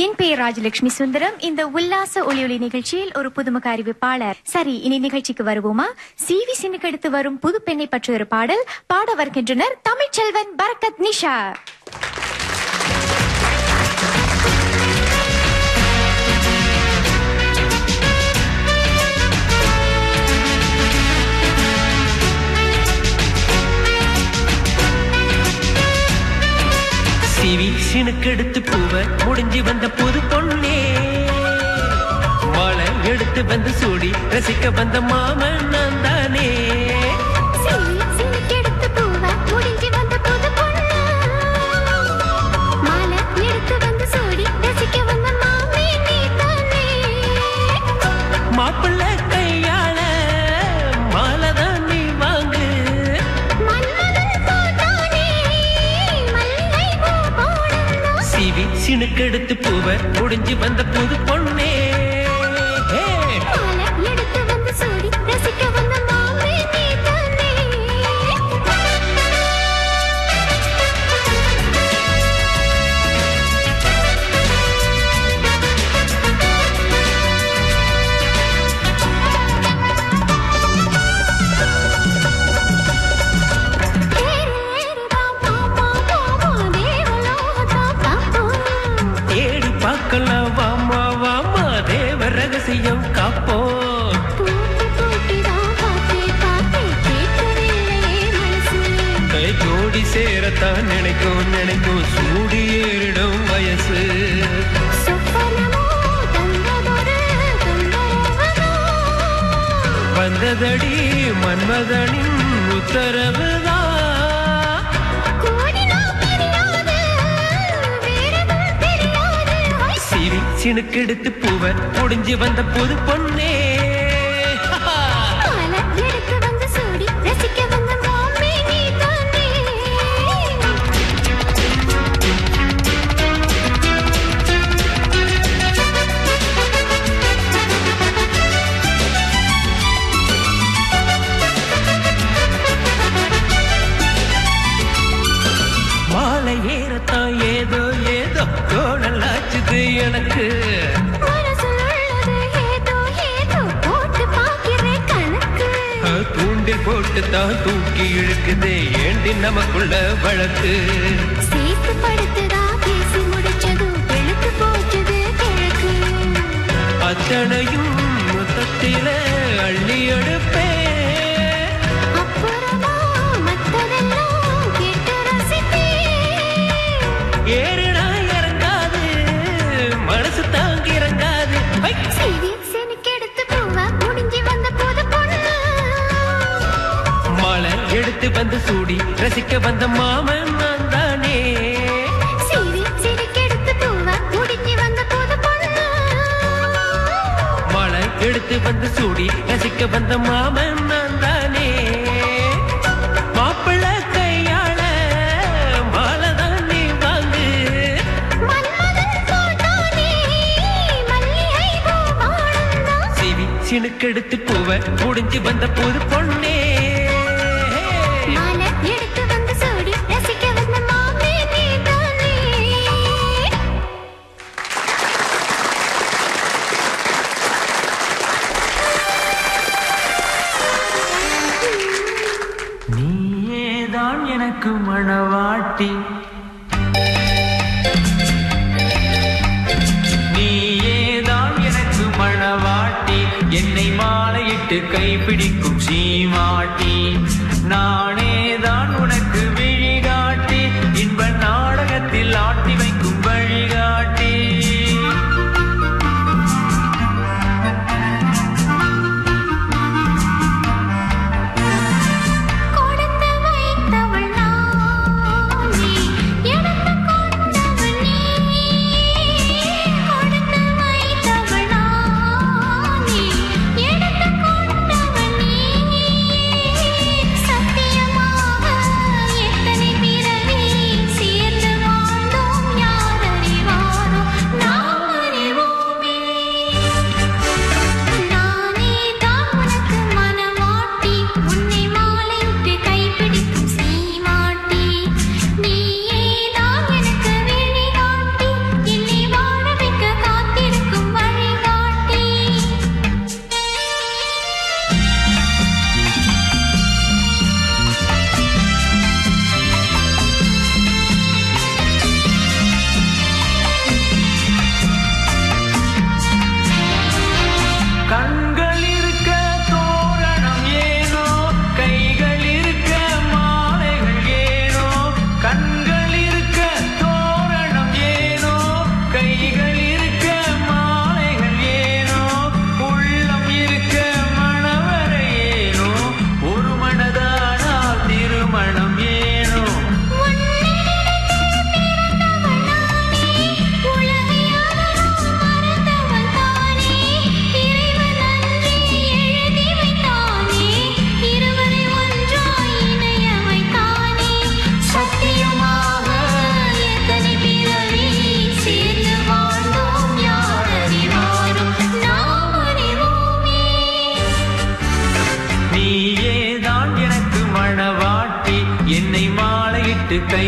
என் பெயர் ராஜலட்சுமி சுந்தரம். இந்த உல்லாச ஒளியொலி நிகழ்ச்சியில் ஒரு புதுமுக அறிவிப்பாளர். சரி, இனி நிகழ்ச்சிக்கு வருவோமா? சிவி சின்னுக்கு அடுத்து வரும் புது பெண்ணை பற்றிய ஒரு பாடல் பாட வருகின்றனர் தமிழ்ச்செல்வன், பரக்கத், நிஷா. சிவிசினுக்கு எடுத்து பூவ முடிஞ்சு வந்த புது பொண்ணே, மழை எடுத்து வந்து சூடி ரசிக்க வந்த மாமன் நான் தானே. மாப்பிள்ள கையாள மாலை தான் நீ வாங்கு, சிவிசினுக்கு எடுத்து பூவ முடிஞ்சு வந்த புது பொண்ணே. ரகசியம் காப்போம், கை ஜோடி சேரத்தான் நினைக்கும் நினைக்கும் சூடி ஏறிடும் வயசு. வந்ததடி மன்மதனின் உத்தரவுதான், சினுக்கு எடுத்து பூவ முடிஞ்சு வந்த புது பொண்ணே. மாலை ஏறத்தான் ஏதோ ஏதோ தோணலாச்சுது எனக்கு, தூண்டில் போட்டு தான் தூக்கி இழுக்குது ஏண்டி நமக்குள்ள வழக்கு. அத்தனையும் மொத்தத்தில அள்ளி எடுப்பே, ஏறுனா இறங்காது மனசு தாங்கி இறங்காது. மழை எடுத்து வந்து சூடி ரசிக்க வந்த மாமன் நான் தானே. மழை எடுத்து வந்து சூடி ரசிக்க வந்த மாமன் நான் தானே. மாப்பிள்ள கையாள மாலை தான் நீ வாங்கு, சினுக்கு எடுத்து பூவ முடிஞ்சு வந்த புது பொண்ணே. நீயேதான் எனக்கு மணவாட்டி, நீயேதான் எனக்கு மணவாட்டி, என்னை மாலையிட்டு கைப்பிடிக்கும் சீமாட்டி, நானேதான் உனக்கு விழிகாட்டி, இன்ப நாடகத்தில் ஆட்டி வைக்கும் வழிகாட்டி. சத்தியம்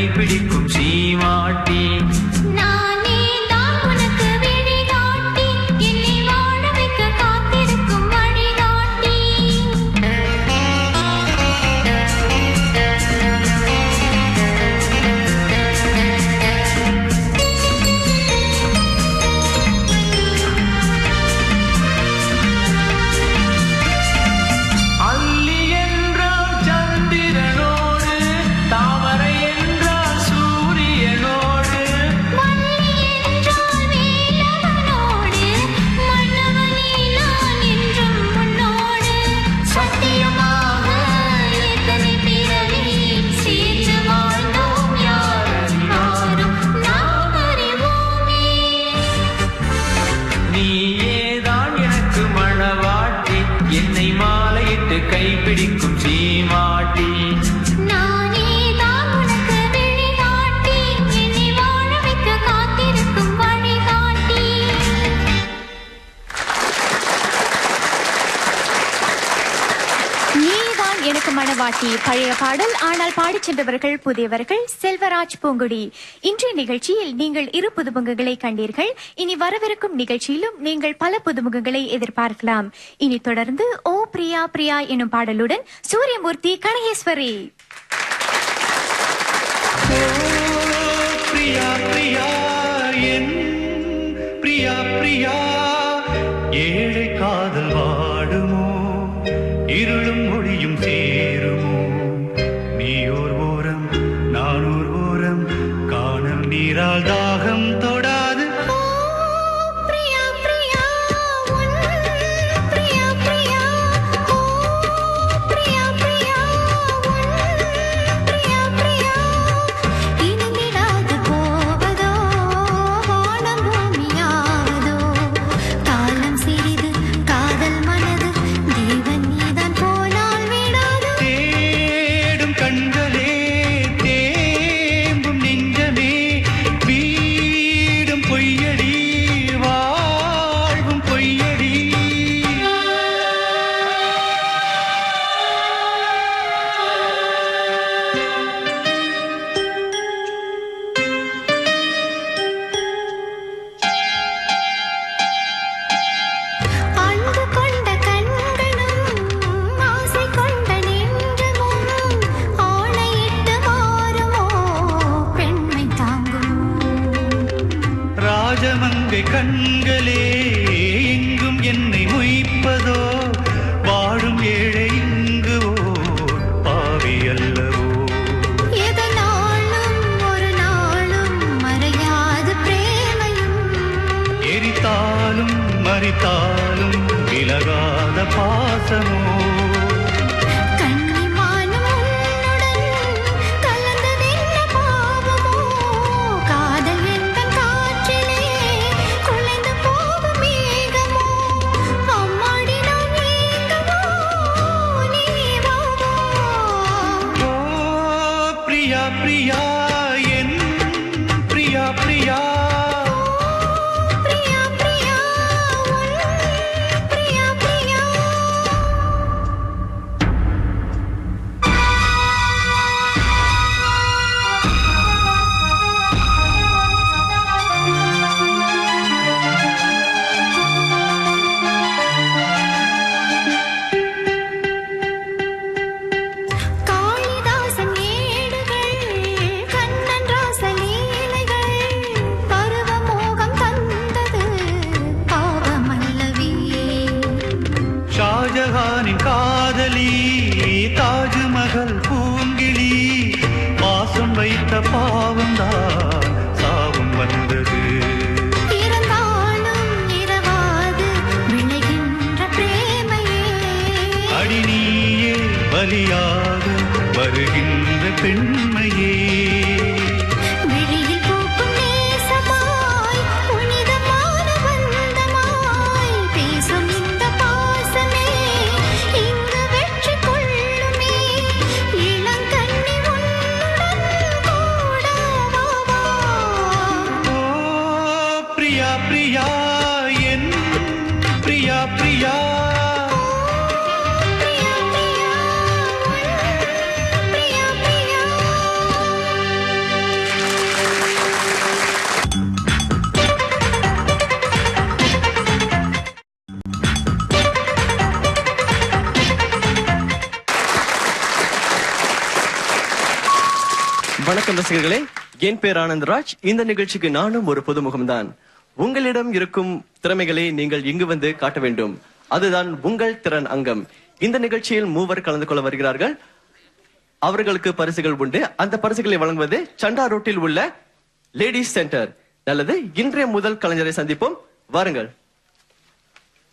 கைப்பிடிக்கும் சீமாட்டி. நானே தான் உனக்கு வழிகாட்டி, என்னை வாழ வைக்க காத்திருக்கும் வழிகாட்டி. அல்லி என்றால் சந்திரனோடு, தாமரை என்றால் சூரியனோடு, மல்லி என்றால் வேலவனோடு, மன்னவனே நான் என்றும் உன்னோடு. சத்தியமாக எத்தனை பிறவி சேர்ந்து வாழ்ந்தோம், யார் அறிவாரும் நாம் அறிவோமே. நீயேதான் எனக்கு மணவாட்டி, என்னை மாலையிட்டு கைப்பிடிக்கும் சீமாட்டி. நானே தான் உனக்கு வழிகாட்டி, என்னை வாழ வைக்க காத்திருக்கும் வழிகாட்டி. நீதான் எனக்கு மணவாட்டி பழைய பாடல். ஆனால் பாடிச் சென்றவர்கள் புதியவர்கள். செல்வராஜ் பூங்குடி. இன்றைய நிகழ்ச்சியில் நீங்கள் இரு புதுமுகங்களை கண்டீர்கள். இனி வரவிருக்கும் நிகழ்ச்சியிலும் நீங்கள் பல புதுமுகங்களை எதிர்பார்க்கலாம். இனி தொடர்ந்து ஓ பிரியா பிரியா எனும் பாடலுடன் சூரியமூர்த்தி கணேஸ்வரி. ஓ பிரியா பிரியா, என் பிரியா பிரியா, ஏழை காதல் வாடுமோ, இருளும் மொழியும் சேருமோ, நீயோர் ஓரம் நானோர் ஓரம், காணல் நீரால் தாகம் தொடாது. ஓ பிரியா பிரியா, உன் பிரியா பிரியா, ஓ பிரியா பிரியா, உன் பிரியா பிரியா. இனிவிடாது போவதோ வானம் பூமியாவதோ, காலம் சிறிது காதல் மனது, தேவன் நீதான் போனால் விடாது. தேடும் கண்களே, தேம்பும் நெஞ்சமே, வீடும் பொய்யடி, வாழ்வும் பொய்யடி. அன்பு கொண்ட கண்களும் ஆசை கொண்ட நெஞ்சமும், ஆணையிட்டு மாறுமோ பெண்மை தாங்குமோ. ராஜமங்கை கண்களே, எங்கும் என்னை மொய்ப்பதோ, வாழும் ஏழை இங்கு ஓர் பாவி அல்லவோ. எதனாலும் ஒரு நாளும் மறையாது பிரேமையும், எரித்தாலும் மறித்தாலும் விலகாத பாசமோ. கன்னிமானும் உன்னுடன் கலந்ததென்ன பாவமோ. காதல் எந்தன் காற்றிலே குலைந்து போகும் மேகமோ. அம்மாடி நான் ஏங்கவோ, நீ வாவோ. ஓ பிரியா பிரியா, என் பிரியா பிரியா. பிரியா பிரியா, உன் பிரியா பிரியா. காளிதாசன் ஏடுகள், கண்ணன் ராசலீலைகள், பருவமோகம் தந்தது பாவமல்லவே. ஷாஜஹானின் காதலி, தாஜ்மஹல் பூங்கிழி, பாசம் வைத்த பாவம்தான் சாவும் வந்தது. இருந்தாலும் இரவாது விளைகின்ற பிரேமையே. அடி நீயே பலியாக வருகின்ற பெண்மையே. விழியில் பூக்கும் நேசமாய், புனிதமான பந்தமாய் பேசும் இந்த பாசமே இங்கு வெற்றி கொள்ளுமே. இளங்கண்ணி உன்னுடன் கூட வா வா. ஓ பிரியா பிரியா, என் பிரியா பிரியா. பிரியா பிரியா, உன் பிரியா பிரியா. வணக்கம் ரசிகர்களே, என் பேர் ஆனந்தராஜ். இந்த நிகழ்ச்சிக்கு நானும் ஒரு புதுமுகம்தான். உங்களிடம் இருக்கும் திறமைகளை நீங்கள் இங்கு வந்து காட்ட வேண்டும். அதுதான் உங்கள் திறன் அங்கம். இந்த நிகழ்ச்சியில் மூவர் கலந்து கொள்ள வருகிறார்கள். அவர்களுக்கு பரிசுகள் உண்டு. அந்த பரிசுகளை வழங்குவது சண்டா ரோட்டில் உள்ள லேடிஸ் சென்டர். நல்லது, இன்றைய முதல் கலைஞரை சந்திப்போம். வாருங்கள்.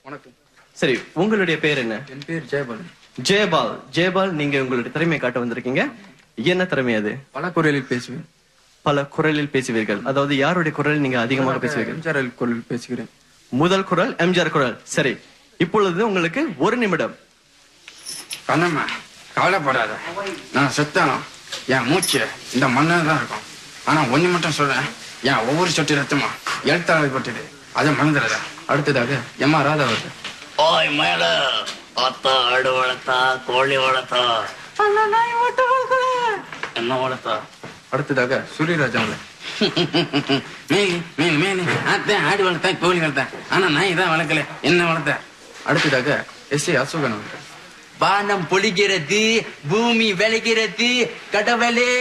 வணக்கம். சரி, உங்களுடைய பேர் என்ன? என் பேர் ஜெயபால். ஜெயபால், நீங்க உங்களுடைய திறமையை காட்ட வந்திருக்கீங்க. என்ன திறமை அது? பல குரலில் பேசுவேன். பல குரலில் பேசுவீர்கள். அதாவது யாருடைய குரல் நீங்க அதிகமாக பேசுவீர்கள்? எம்ஜிஆர் குரலில் பேசுகிறேன். முதல் குரல் எம்ஜிஆர் குரல். சரி, இப்பொழுது உங்களுக்கு 1 நிமிடம். கண்ணம்மா, கவலைப்படாத. நான் செத்தாலும் என் மூச்சு இந்த மண்ணில் தான் இருக்கும். ஆனா ஒண்ணு மட்டும் சொல்றேன், என் ஒவ்வொரு சொட்டு ரத்தமா எழுத்தாளர் பட்டுது. அதை மறந்துடாத. அடுத்ததாக எம்மா ராதா வருது. ஓய் மேல அத்தா ஆடு வளர்த்தா கோழி வளர்த்தா என்ன வளர்த்தா? அடுத்ததாக சூரியராஜா அவர்கள். மேலி மேலி மேலி அத்தை ஆடு வளர்த்தா கோழி வளர்த்தா. ஆனா நான் இதான் வளர்க்கல, என்ன வளர்த்த. அடுத்ததாக எஸ். ஏ. அசோகன் அவர்கள். வானம் பொழிகிறது, பூமி விளைகிறது, கடவுளே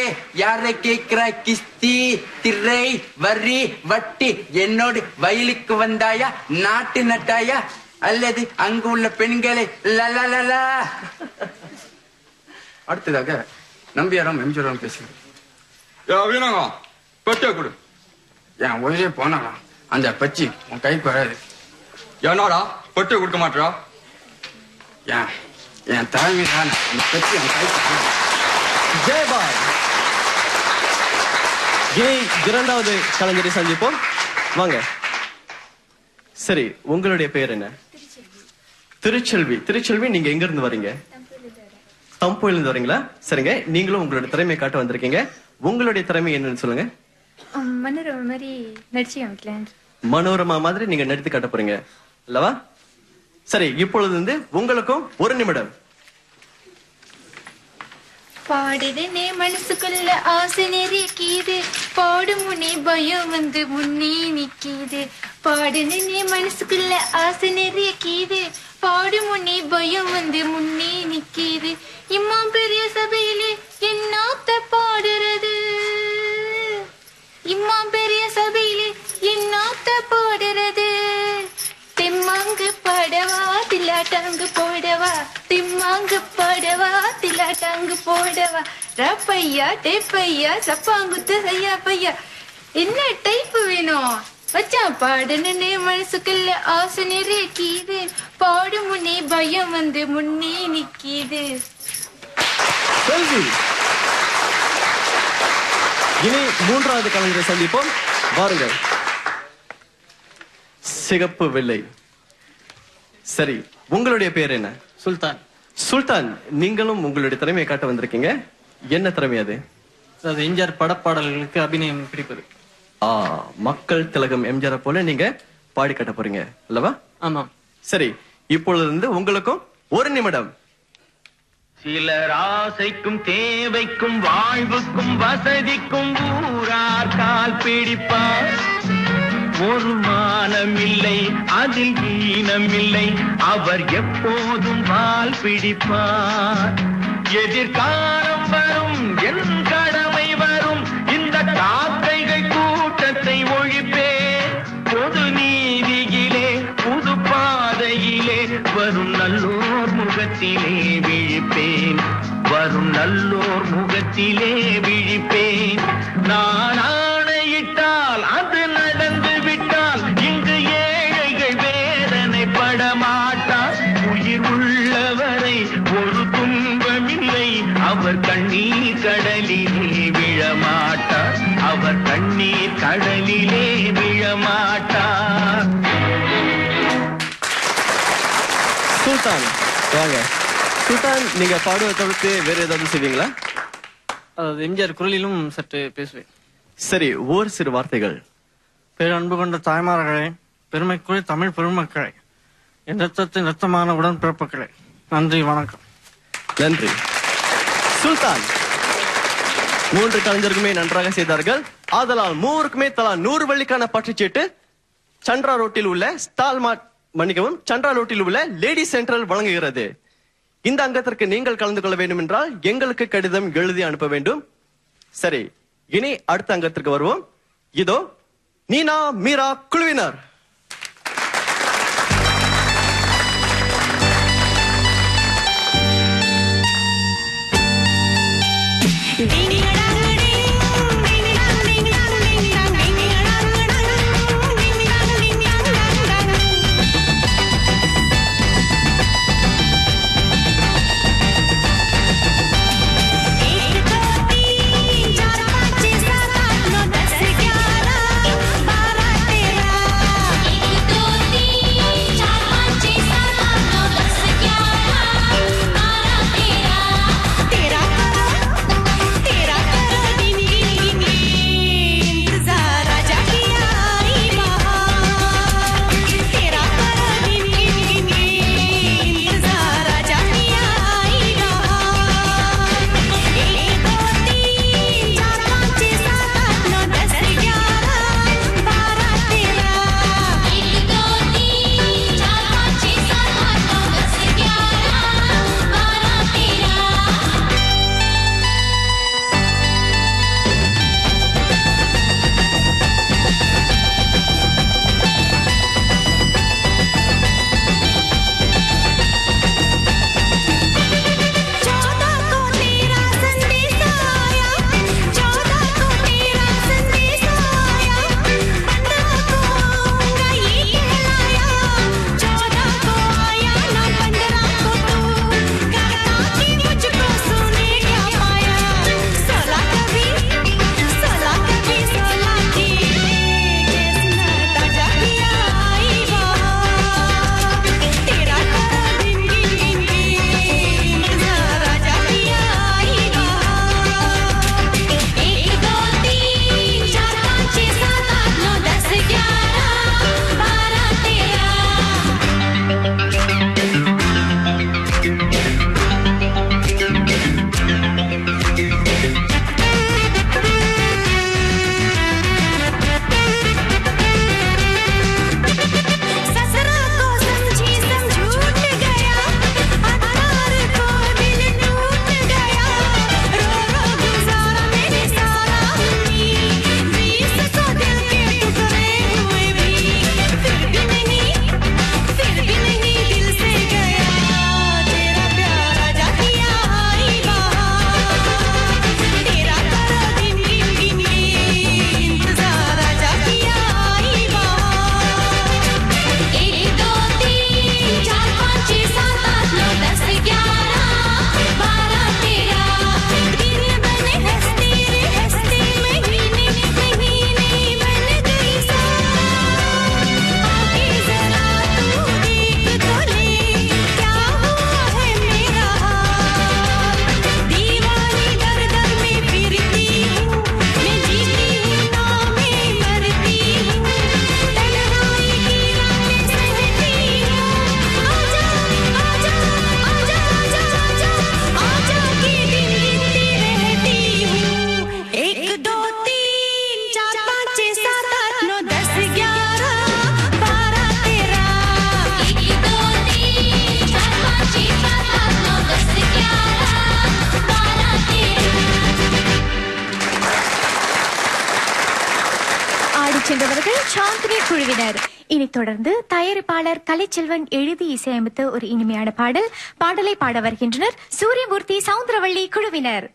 யாரை கேட்கிற கிஸ்தி திரை வரி வட்டி என்னோடு வயலுக்கு வந்தாயா, நாட்டு நட்டாயா, அல்லது அங்கு உள்ள பெண்களை லலலலா. அடுத்ததாக நம்பியாராம் எம்ஜிஆர் பேசுகிறேன். கொட்டை கொடு. என் உயிரே போனாலும் அந்த பச்சி உன் கைக்கு வராது. என்னடா பொட்டை கொடுக்க மாட்டா? என் தலைமையிலான அந்த பச்சி உன் கைக்கு வராது. ஜெயபால். இனி இரண்டாவது கலைஞரை சந்திப்போம். வாங்க. சரி, உங்களுடைய பெயர் என்ன? திருச்செல்வி, நீங்க எங்க இருந்து வரீங்க? தம்போயில இருந்து வரீங்களா? சரிங்க, நீங்களும் உங்களுடைய திறமையை காட்ட வந்திருக்கீங்க. உங்களுடைய திறமை என்னன்னு சொல்லுங்க. மனோரமா மாதிரி நடிச்சு காமிக்கலாம். மனோரமா மாதிரி நீங்க நடித்து காட்ட போறீங்க அல்லவா? சரி, இப்பொழுது வந்து உங்களுக்கும் 1 நிமிடம். பாடுதுனே மனசுக்குள்ள ஆசை நெறிக்கிது, பாடும் முன்னே பயம் வந்து முன்னே நிக்கிது. பாடுதுனே மனசுக்குள்ள ஆசை நெறிக்கிது, பாடும் முன்னே பயம் வந்து முன்னே நிக்கிது. இம்மா பெரிய சபையிலே என்னாத்த பாடுறது, இம்மா பெரிய சபையிலே என்னாத்த பாடுறது. திம்மாங்கு பாடவா தில்லாட்டாங்கு போடவா, திம்மாங்கு பாடவா தில்லாட்டாங்கு போடவா. ரப்பையா டேப்பையா சப்பாங்குத்து செய்யா பையா. என்ன டைப் வேணும் வச்சா? பாடுனே மனசுக்குள்ள ஆசை நிறைக்கிது, பாடும் முன்னே பயம் வந்து முன்னே நிக்கிது. இனி மூன்றாவது கலைஞரை சந்திப்போம். வாருங்கள். சிகப்பு வெள்ளை. சரி, உங்களுடைய பேர் என்ன? சுல்தான், நீங்களும் உங்களுடைய திறமையை காட்ட வந்திருக்கீங்க. என்ன திறமை அது? எம்ஜிஆர் படப்பாடல்களுக்கு அபிநயம் பிடிப்பது. மக்கள் திலகம் எம்ஜிஆர் போல நீங்க பாடி காட்ட போறீங்க அல்லவா? ஆமாம். சரி, இப்பொழுது இருந்து உங்களுக்கும் 1 நிமிடம். சிலர் ஆசைக்கும் தேவைக்கும் வாழ்வுக்கும் வசதிக்கும் ஊரார் கால் பிடிப்பார். ஒரு மானமில்லை அதில் ஈனமில்லை, அவர் எப்போதும் வால் பிடிப்பார். எதிர்காலம் வரும் என் கடமை வரும், இந்த காக்கைகள் கூட்டத்தை ஒழிப்பேன். பொது நீதியிலே புது பாதையிலே வரும் நல்லோர் முகத்திலே விழிப்பேன், வரும் நல்லோர் முகத்திலே விழிப்பேன். நான் ஆணையிட்டால் அது நடந்து விட்டால் இங்கு ஏழைகள் வேதனைப்பட மாட்டார். உயிர் உள்ளவரை ஒரு துன்பமில்லை, அவர் கண்ணீர் கடலிலே விழமாட்டார், அவர் கண்ணீர் கடலிலே விழமாட்டார். சுல்தான், வாங்க. சுல்தான், நீங்க பாடுவதை தவிர்த்து வேற ஏதாவது செய்வீங்களா? எம்ஜிஆர் குரலிலும் சற்று பேசுவேன். சரி, ஓர் சிறு வார்த்தைகள். பேரன்பு கொண்ட தாய்மார்களே, பெருமைக்குரிய தமிழ் பெருமக்களே, என் ரத்தத்தின் ரத்தமான உடன்பிறப்புகளே, நன்றி, வணக்கம். நன்றி. சுல்தான், 3 கலைஞருக்குமே நன்றாக செய்தார்கள். ஆதலால் 3க்குமே தலா 100 வெள்ளிக்கான பற்றுச்சீட்டு சந்திரா ரோட்டில் உள்ள சந்திரா ரோட்டில் உள்ள லேடி சென்ட்ரல் வழங்குகிறது. இந்த அங்கத்திற்கு நீங்கள் கலந்து கொள்ள வேண்டும் என்றால் எங்களுக்கு கடிதம் எழுதி அனுப்ப வேண்டும். சரி, இனி அடுத்த அங்கத்திற்கு வருவோம். இதோ நீனா மீரா குழுவினர். சென்றவர்கள் சாந்தினி குழுவினர். இனி தொடர்ந்து தயாரிப்பாளர் கலைச்செல்வன் எழுதி இசையமைத்த ஒரு இனிமையான பாடல். பாடலை பாட வருகின்றனர் சூரியமூர்த்தி சவுந்தரவள்ளி குழுவினர்.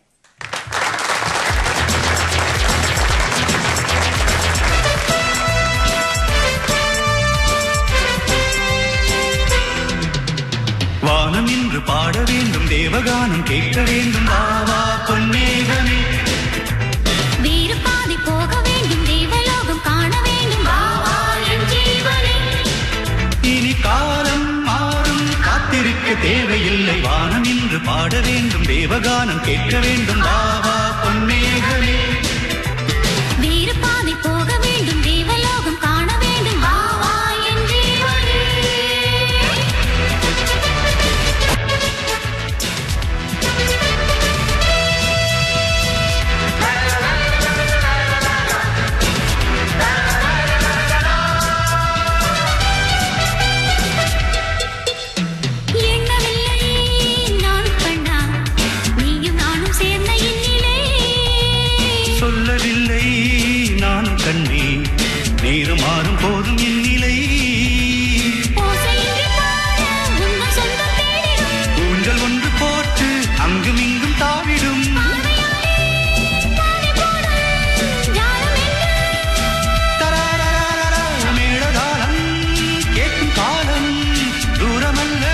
வானம் இன்று பாட வேண்டும், தேவகானம் கேட்க வேண்டும், வாவா பொன்னேகமே. வீரபாதி போக வேண்டும், தேவலோகம் காண வேண்டும், வாவா என் ஜீவனே. இனி காலம் மாறும், காத்திருக்க தேவையில்லை. வானம் இன்று பாட வேண்டும், தேவகானம் கேட்க வேண்டும், வாவா பொன்னேகமே. வீரபாதி போக வேண்டும், தேவலோகம் காண வேண்டும், வாவா என் ஜீவனே. எண்ணவில்லை நான் கண்ணா, நீயும் நானும் சேர்ந்த இன்னில் நேரம் மாறும் போதும் என் நிலை ஓசையின்றி பாட உங்கள் சொந்தம் தேடிடும் ஊஞ்சல் ஒன்று போட்டு அங்கும் இங்கும் தாவிடும் பார்வையாலே தானே போடும் ஞானம் என்ன தராரராரரா, மேளதாளம் கேட்கும் காலம் தூரமல்ல.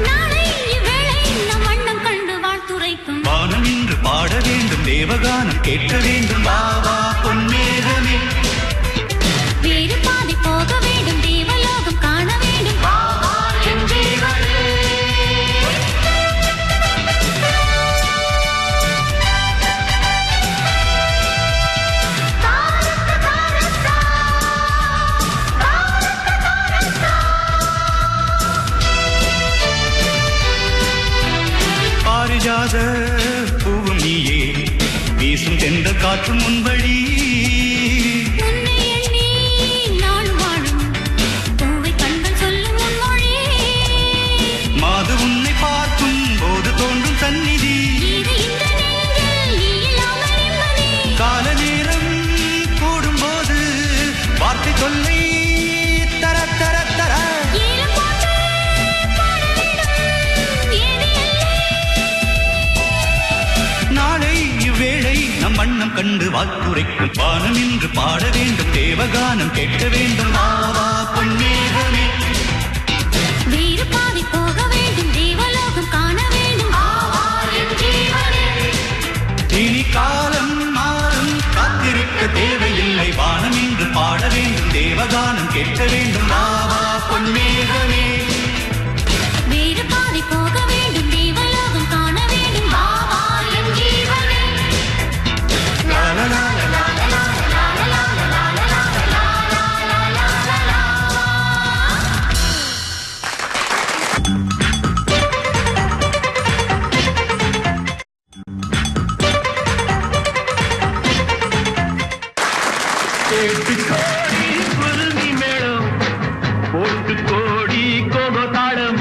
நாளை இவ்வேளை நம் வண்ணம் கண்டு வாழ்த்துரைக்கும் வானம் இன்று பாட வேண்டும் தேவகானம் கேட்க வேண்டும் வா வா பொன்மேகமே. வேறு பாதை போக வேண்டும் தேவலோகம் காண வேண்டும் வா வா என் ஜீவனே பாரிஜாத பூவும் நீயே வீசும் தென்ற காற்றும் முன்வழி உன்னை எண்ணி நாள் வாழும் பூவை கண்கள் சொல்லும் முன்மொழி மாது உன்னை பார்க்கும் போது தோன்றும் சந்நிதி இது இந்த நெஞ்சில் நீ இல்லாமல் நிம்மதி கால நேரம் கூடும் போது வார்த்தை தொல்லை தர தர தர ஈரம் போட்டு பாட வேண்டும் ஏது எல்லை நாளை இவ்வேளை நம் வண்ணம் கண்டு வாக்குரைக்கும் வானம் இன்று பாட வேண்டும் தேவகானம் கேட்க வேண்டும் வா வா பொன்மேகமே. வேறு பாதை போக வேண்டும் தேவலோகம் காண வேண்டும் வா வா என் ஜீவனே இனி காலம் மாறும் காத்திருக்க தேவையில்லை வானம் இன்று பாட வேண்டும் தேவகானம் கேட்க வேண்டும் வா வா பொன்மேகமே. வேறு பாதை போக வேண்டும் தேவலோகம் காண வேண்டும் வா வா என் ஜீவனே லா லா லா லா லா. கேட்டு கோடி குருவி மேளம் போட்டு கோடி கோகோ தாளம்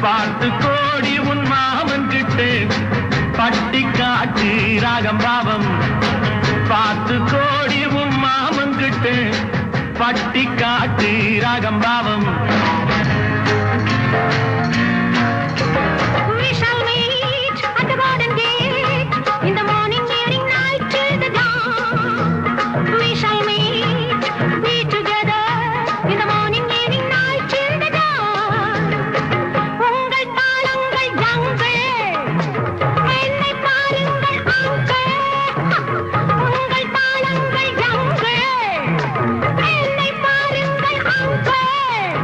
பார்த்து கோடி உன் மாமன் கிட்ட பட்டி காட்டு ராகம் பாவம் பார்த்து கோடி உன் மாமன் கிட்ட பட்டி காட்டு ராகம் பாவம் We shall meet at the garden gate in the morning, evening, night till the dawn. We shall be together in the morning, evening, night till the dawn. உங்கள் தாளங்கள் ஜங்கள் என்னை பாருங்கள் அங்கள் உங்கள் தாளங்கள் ஜங்கள் என்னை பாருங்கள் அங்கள்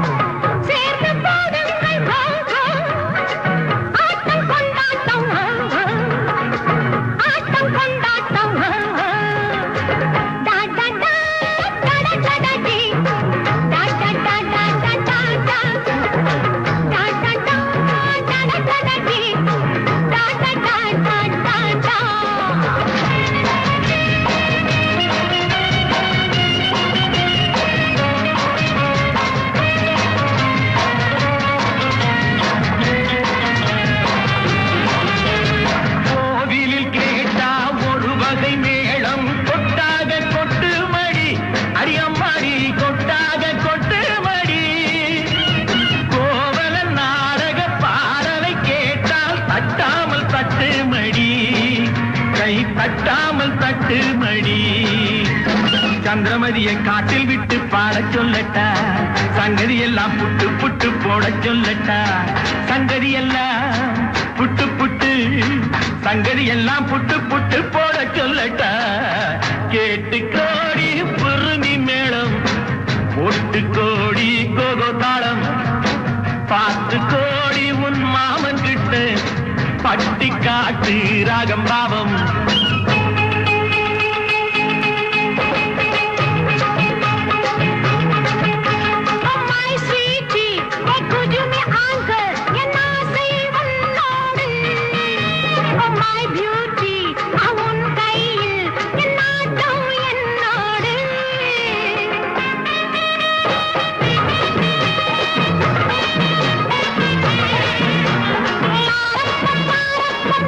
சேர்ந்து போடுங்கள் வாங்கள் ஆட்டம் கொண்டாட்டம் ஆட்டம் கொண்டாட்டம் டா டா டா டா டா டா டி டா டா டா டா டா டா டா டா டா டா டா டா டா டி டா டா டா டா டா கோவிலில் கேட்டா ஒரு வகை மேளம் கொட்டாக கொட்டு மடி அரியம்மாடி கொட்டாக கொட்டு மடி கோவல நாடக பாடலை கேட்டால் தட்டாமல் தட்டு மடி கை தட்டாமல் தட்டு மடி சந்திரமதியை காட்டில் விட்டு பாடச் சொல்லட்டா சங்கதி எல்லாம் புட்டு புட்டு போடச் சொல்லட்டா சங்கதி எல்லாம் புட்டு புட்டு சங்கதி எல்லாம் புட்டு புட்டு போட சொல்லட்டா கேட்டு கோடி பொறுமி மேளம் ஒட்டு கோடி கோகோ தாளம் பார்த்து கோடி உன் மாமன் கிட்ட பட்டி காட்டு ராகம் பாவம் Oh my sweetie, hey could you me uncle? என் ஆசை உன்னோடு. Oh my beauty, உன் கையில் என் நாட்டம் என்னோடு.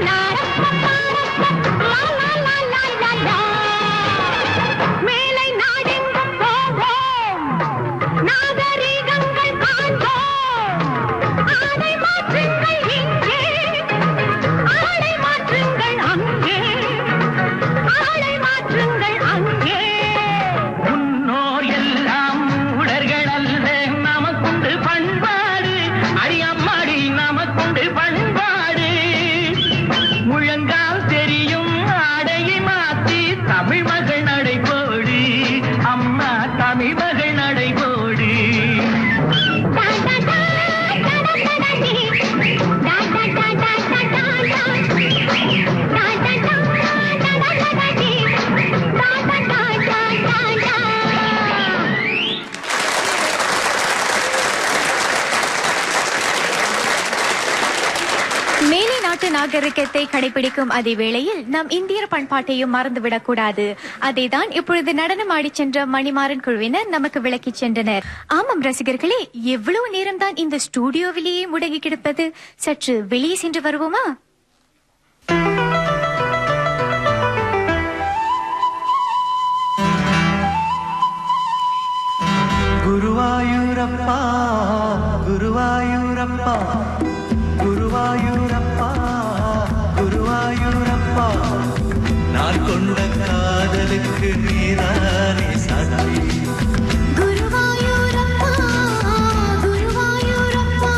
நாரப்ப நாகரிகத்தை கடைபிடிக்கும் அதே வேளையில் நம் இந்தியர் பண்பாட்டையும் மறந்துவிடக் கூடாது. அதைதான் இப்பொழுது நடனமாடி சென்ற மணிமாறன் குழுவினர் நமக்கு விளக்கி சென்றனர். ஆமாம் ரசிகர்களே, எவ்வளவு நேரம்தான் இந்த ஸ்டூடியோவிலேயே முடங்கி கிடப்பது? சற்று வெளியே சென்று வருவோமா? குருவாயூரப்பா குருவாயூரப்பா குருவாயூரப்பா குருவாயூரப்பா, நான் கொண்ட காதலுக்கு நீதானே சாட்சி. குருவாயூரப்பா குருவாயூரப்பா,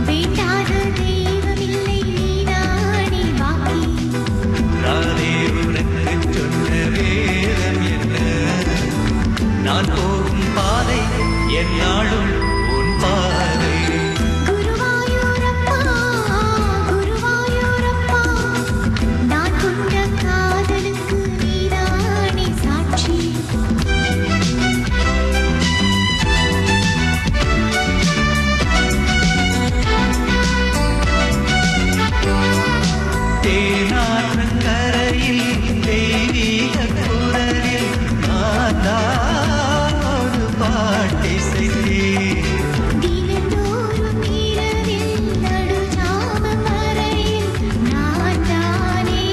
வேண்டாத தெய்வமில்லை நீதானே பாக்கி. நானே உனக்கு சொன்ன வேதம் என்ன, நான் போகும் பாதை என்னாலும் உன் பாதை. குருவாயூரப்பா குருவாயூரப்பா, நான் கொண்ட காதலுக்கு நீதானே சாட்சி. தேனாற்றங்கரையில் தெய்வீக குரலில் நான் ஒரு பாட்டை செய்தேன். தினந்தோறும் இரவில் நடுஜாமம் வரையில் நான் தானே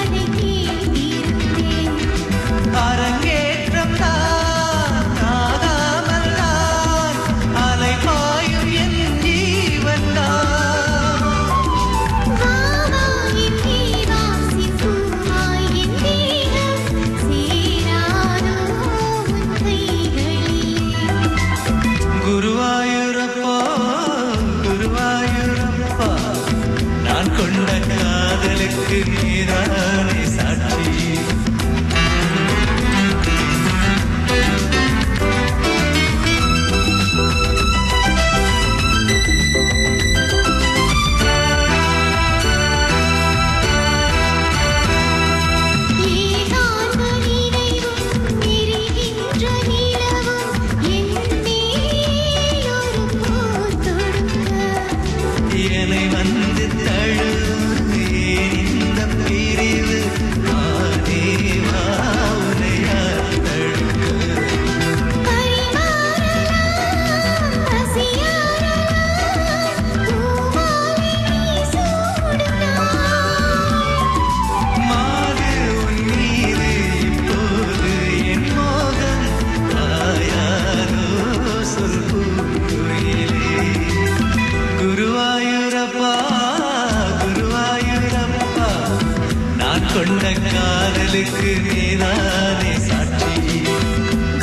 அதை கேட்டிருந்தேன். அரங்கேற்றம் தான் ஆகாமல் நான் அலைபாயும் என் ஜீவன் தான். வாவா என் தேவாசி பூவாய் என் தேகம் சேராதோ உன் கைகளிலே. குருவாயூரப்பா குருவாயூரப்பா, நான் கொண்ட காதலுக்கு நீதானே சாட்சி. ஏகாந்த நினைவும் எரிகின்ற நிலவும் என் மேல் ஒரு போர் தொடுக்க. என்னை வந்து தழுவே இந்த பிரிவு ஆதேவா உனையார் தடுக்க. பரிமாறலாம் பசியாறலாம் பூமாலை நீ சூடினாய். மாது உன் மீது இப்போது என் மோகம் தாயாரோ சொல் பூங்குயிலே. குருவாயூரப்பா குருவாயூரப்பா, நான் கொண்ட காதலுக்கு நீதானே சாட்சி.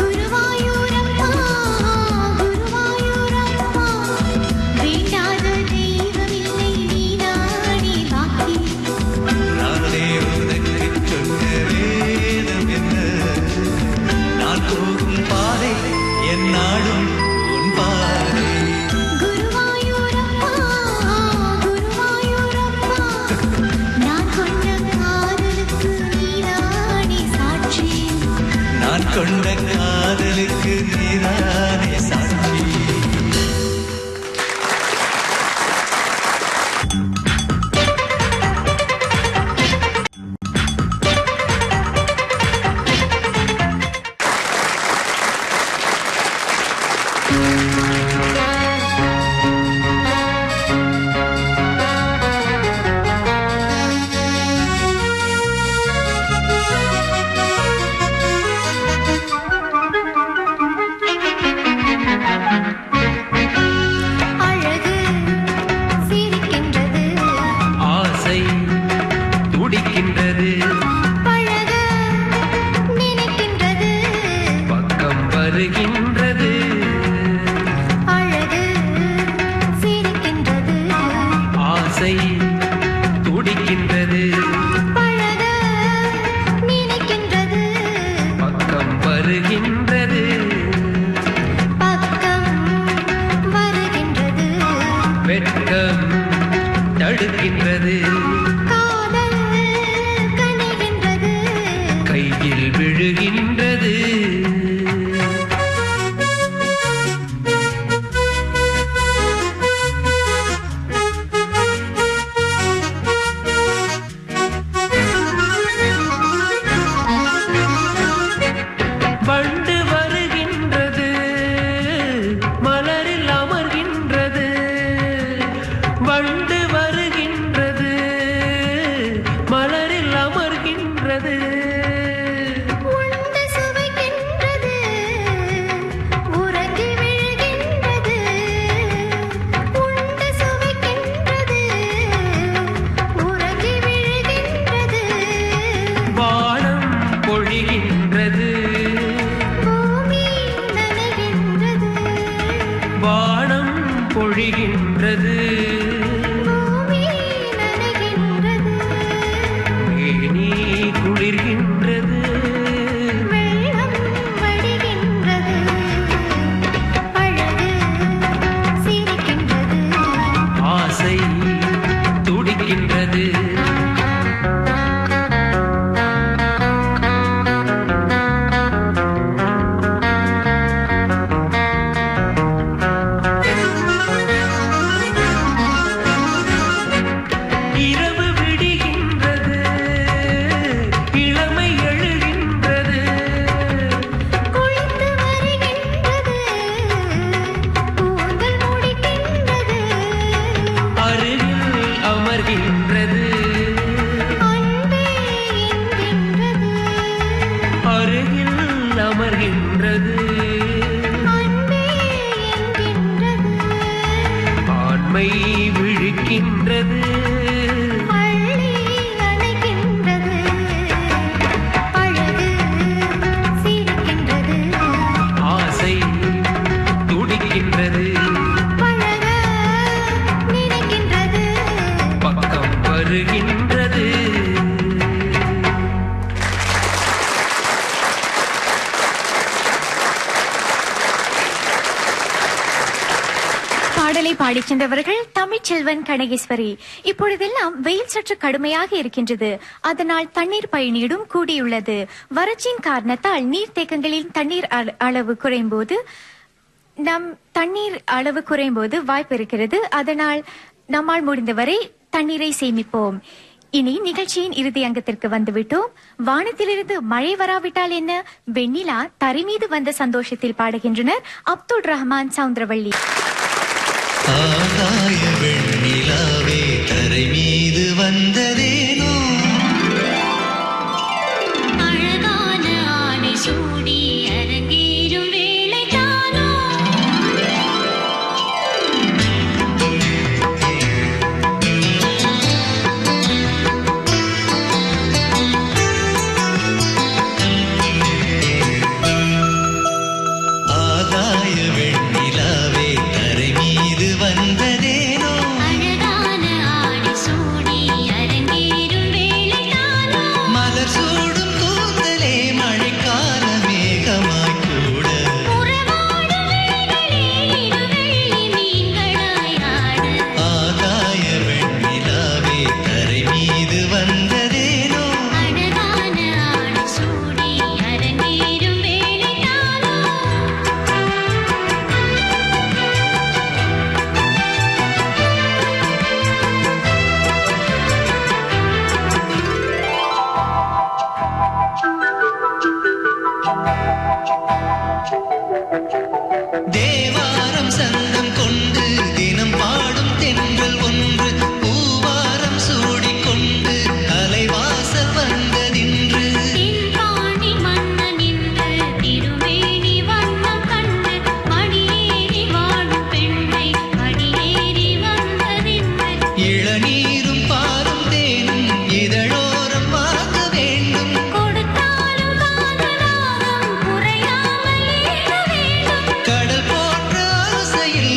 குருவாயூரப்பா குருவாயூரப்பா, வேண்டாத தெய்வமில்லை நீதானே பாக்கி. நானே உனக்கு சொன்ன வேதம் என்ன, நான் போகும் பாதை என்னாலும் உன் பாதை. குருவாயூரப்பா குருவாயூரப்பா, நான் கொண்ட காதலுக்கு நீதானே சாட்சி. நான் கொண்ட காதலுக்கு நீதானே சாட்சி. வருகின்றது உண்டு சுவைக்கின்றது உறங்கி விழுகின்றது உண்டு சுவைக்கின்றது உறங்கி விழுகின்றது வானம் பொழிகின்றது பூமி நனைகின்றது வானம் பொழிகின்றது பூமி நனைகின்றது மேனி குளிர்கின்றது வெள்ளம் வடிகின்றது அழகு சிரிக்கின்றது ஆசை துடிக்கின்றது இரவு விடுகின்றது இளமை எழுகின்றது குளித்து வருகின்றது கூந்தல் முடிக்கின்றது அருகில் அமர்கின்றது அன்பே என்கின்றது அருகில் அமர்கின்றது அன்பே என்கின்றது ஆண்மை விழிக்கின்றது அள்ளி அணைக்கின்றது அழகு சிரிக்கின்றது ஆசை துடிக்கின்றது பழக நினைக்கின்றது பக்கம் வருகின்றது பாடலை பாடிச் சென்றவர்கள் தமிழ்ச்செல்வன் கனகேஸ்வரி. இப்பொழுதெல்லாம் வெயில் சற்று கடுமையாக இருக்கின்றது. அதனால் தண்ணீர் பயணீடும் கூடியுள்ளது. வறட்சியின் காரணத்தால் நீர்த்தேக்கங்களில் தண்ணீர் அளவு குறையும்போது தண்ணீர் அளவு குறையும்போது வாய்ப்பு இருக்கிறது. அதனால் நம்மால் முடிந்தவரை தண்ணீரை சேமிப்போம். இனி நிகழ்ச்சியின் இறுதி அங்கத்திற்கு வந்துவிட்டோம். வானத்திலிருந்து மழை வராவிட்டால் என்ன, வெண்ணிலா தரை மீது வந்த சந்தோஷத்தில் பாடுகின்றனர் அப்துல் ரஹ்மான் சவுந்தரவள்ளி. ஆகாய வெண்ணிலாவே தரை மீது வந்ததேனோ அழகான ஆடை சூடி அரங்கேறும் வேளைதானோ ஆகாய வெண்ணிலாவே தரை மீது வந்ததேனோ அழகான ஆடை சூடி அரங்கேறும் வேளைதானோ மலர் சூடும் கூந்தலே மழைக்கால மேகமாய் கூட உறவாடும் வேளைகளே இருவெள்ளி மீன்களாய் ஆட ஆகாய வெண்ணிலாவே தரை மீது வந்ததேனோ அழகான ஆடை சூடி அரங்கேறும் வேளைதானோ தேவாரம் சந்தம் கொண்டு தினம் பாடும் தென்றல் ஒன்று பூவாரம் சூடிக்கொண்டு அலைவாசல் வந்ததின்று தென்பாண்டி மன்னன் என்று திருமேனி வண்ணம் கண்டு மடியேறி வாழும் பெண்ணை மடியேறி வந்ததின்று இளநீரும் பாலும் தேனும் இதழோரம் வாங்க வேண்டும் கொடுத்தாலும் காதலாகம் குறையாமல் ஏற வேண்டும் கடல் போன்ற ஆசையில்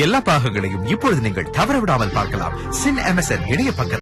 எல்லா பாகங்களையும் இப்பொழுது நீங்கள் தவறவிடாமல் பார்க்கலாம். சின் MSN இணைய பக்கத்தில்